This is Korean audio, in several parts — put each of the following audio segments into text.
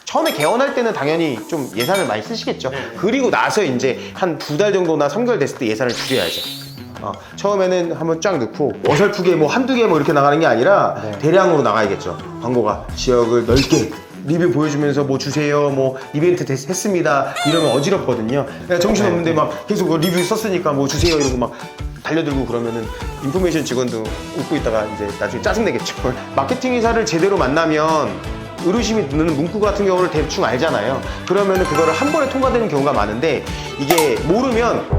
처음에 개원할 때는 당연히 좀 예산을 많이 쓰시겠죠. 그리고 나서 이제 한 2달 정도나 3개월 됐을 때 예산을 줄여야죠. 처음에는 한번 쫙 넣고 어설프게 뭐 한두 개 뭐 이렇게 나가는 게 아니라 대량으로 나가야겠죠. 광고가 지역을 넓게 리뷰 보여주면서 뭐 주세요, 뭐 이벤트 했습니다 이러면 어지럽거든요. 그러니까 정신없는데 막 계속 리뷰 썼으니까 뭐 주세요 이러고 막 달려들고 그러면은 인포메이션 직원도 웃고 있다가 이제 나중에 짜증내겠죠. 마케팅 회사를 제대로 만나면 의료심이 넣는 문구 같은 경우를 대충 알잖아요. 그러면은 그거를 한 번에 통과되는 경우가 많은데 이게 모르면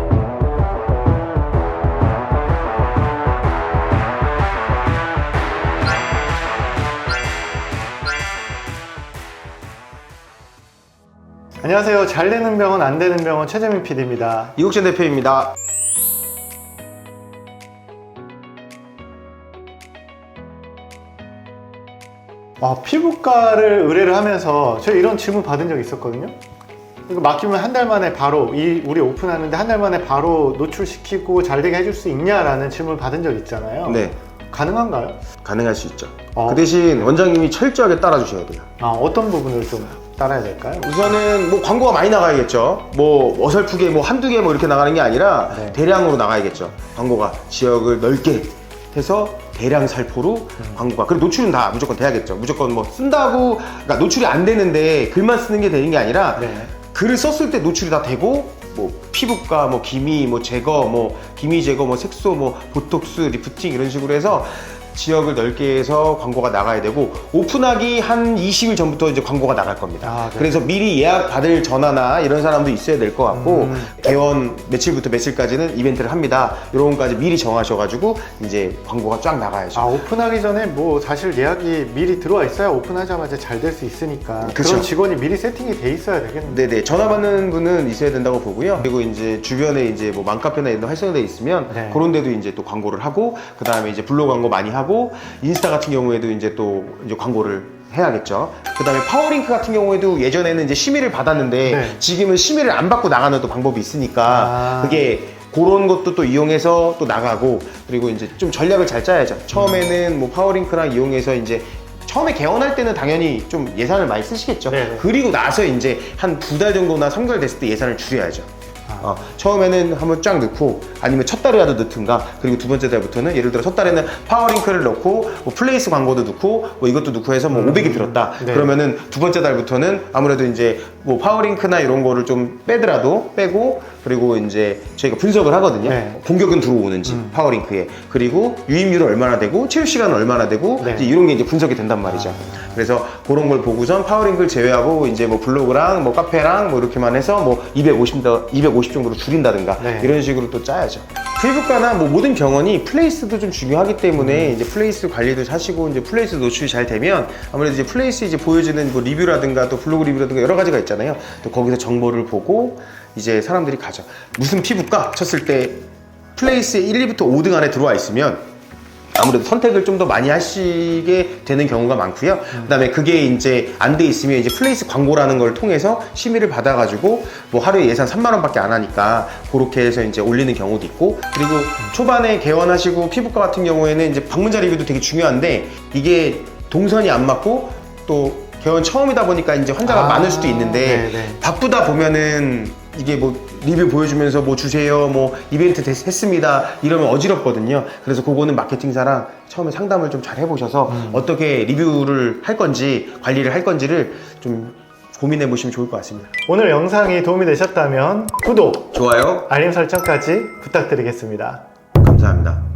안녕하세요. 잘 되는 병원 안 되는 병원 최재민 PD입니다. 이국전 대표입니다. 피부과를 의뢰를 하면서 저 이런 질문 받은 적이 있었거든요. 이거 맡기면 한 달 만에 바로 우리 오픈하는데 한 달 만에 바로 노출시키고 잘 되게 해줄 수 있냐라는 질문을 받은 적 있잖아요. 네, 가능한가요? 가능할 수 있죠. 그 대신 원장님이 철저하게 따라주셔야 돼요. 어떤 부분을 좀 따라야 될까요? 우선은 뭐 광고가 많이 나가야겠죠. 뭐 어설프게 뭐 한두 개 뭐 이렇게 나가는 게 아니라 대량으로 나가야겠죠. 광고가 지역을 넓게 해서 대량 살포로 광고가. 그리고 노출은 다 무조건 돼야겠죠. 무조건 뭐 쓴다고, 그러니까 노출이 안 되는데 글만 쓰는 게 되는 게 아니라 글을 썼을 때 노출이 다 되고, 뭐 피부과, 뭐 기미, 뭐 제거, 뭐 기미 제거, 뭐 색소, 뭐 보톡스, 리프팅 이런 식으로 해서 지역을 넓게 해서 광고가 나가야 되고, 오픈하기 한 20일 전부터 이제 광고가 나갈 겁니다. 그래서 미리 예약 받을 전화나 이런 사람도 있어야 될 것 같고, 개원 며칠부터 며칠까지는 이벤트를 합니다. 이런 것까지 미리 정하셔가지고 이제 광고가 쫙 나가야죠. 오픈하기 전에 뭐 사실 예약이 미리 들어와 있어야 오픈하자마자 잘 될 수 있으니까 그런 직원이 미리 세팅이 돼 있어야 되겠네요. 네네, 전화 받는 분은 있어야 된다고 보고요. 그리고 이제 주변에 이제 뭐 맘카페나 이런 데 활성화돼 있으면 그런 데도 이제 또 광고를 하고, 그 다음에 이제 블로그 광고 많이 하고, 인스타 같은 경우에도 이제 또 이제 광고를 해야겠죠. 그 다음에 파워링크 같은 경우에도 예전에는 이제 심의를 받았는데 지금은 심의를 안 받고 나가는 또 방법이 있으니까 그게 그런 것도 또 이용해서 또 나가고, 그리고 이제 좀 전략을 잘 짜야죠. 처음에는 뭐 파워링크랑 이용해서 이제 처음에 개원할 때는 당연히 좀 예산을 많이 쓰시겠죠. 그리고 나서 이제 한 2달 정도나 3개월 됐을 때 예산을 줄여야죠. 처음에는 한번 쫙 넣고, 아니면 첫 달이라도 넣든가. 그리고 두 번째 달부터는 예를 들어 첫 달에는 파워링크를 넣고 뭐 플레이스 광고도 넣고 뭐 이것도 넣고 해서 뭐 500이 들었다. 그러면은 두 번째 달부터는 아무래도 이제 뭐 파워링크나 이런 거를 좀 빼더라도 빼고, 그리고 이제 저희가 분석을 하거든요. 공격은 들어오는지 파워링크에, 그리고 유입률은 얼마나 되고 체류 시간은 얼마나 되고 이제 이런 게 이제 분석이 된단 말이죠. 그래서 그런 걸 보고선 파워링크를 제외하고 이제 뭐 블로그랑 뭐 카페랑 뭐 이렇게만 해서 뭐 250 정도로 줄인다든가 이런 식으로 또 짜야죠. 피부과나 뭐 모든 병원이 플레이스도 좀 중요하기 때문에 이제 플레이스 관리도 하시고, 이제 플레이스 노출이 잘 되면 아무래도 이제 플레이스 이제 보여주는 뭐 리뷰라든가 또 블로그 리뷰라든가 여러 가지가 있잖아요. 또 거기서 정보를 보고 이제 사람들이 가죠. 무슨 피부과 쳤을 때 플레이스에 1, 2부터 5등 안에 들어와 있으면 아무래도 선택을 좀 더 많이 하시게 되는 경우가 많고요. 그다음에 그게 이제 안 돼 있으면 이제 플레이스 광고라는 걸 통해서 심의를 받아가지고 뭐 하루에 예산 3만 원밖에 안 하니까 그렇게 해서 이제 올리는 경우도 있고, 그리고 초반에 개원하시고 피부과 같은 경우에는 이제 방문자 리뷰도 되게 중요한데, 이게 동선이 안 맞고 또 개원 처음이다 보니까 이제 환자가 많을 수도 있는데 바쁘다 보면은 이게 뭐 리뷰 보여주면서 뭐 주세요, 뭐 이벤트 했습니다 이러면 어지럽거든요. 그래서 그거는 마케팅사랑 처음에 상담을 좀 잘 해보셔서 어떻게 리뷰를 할 건지 관리를 할 건지를 좀 고민해 보시면 좋을 것 같습니다. 오늘 영상이 도움이 되셨다면 구독, 좋아요, 알림 설정까지 부탁드리겠습니다. 감사합니다.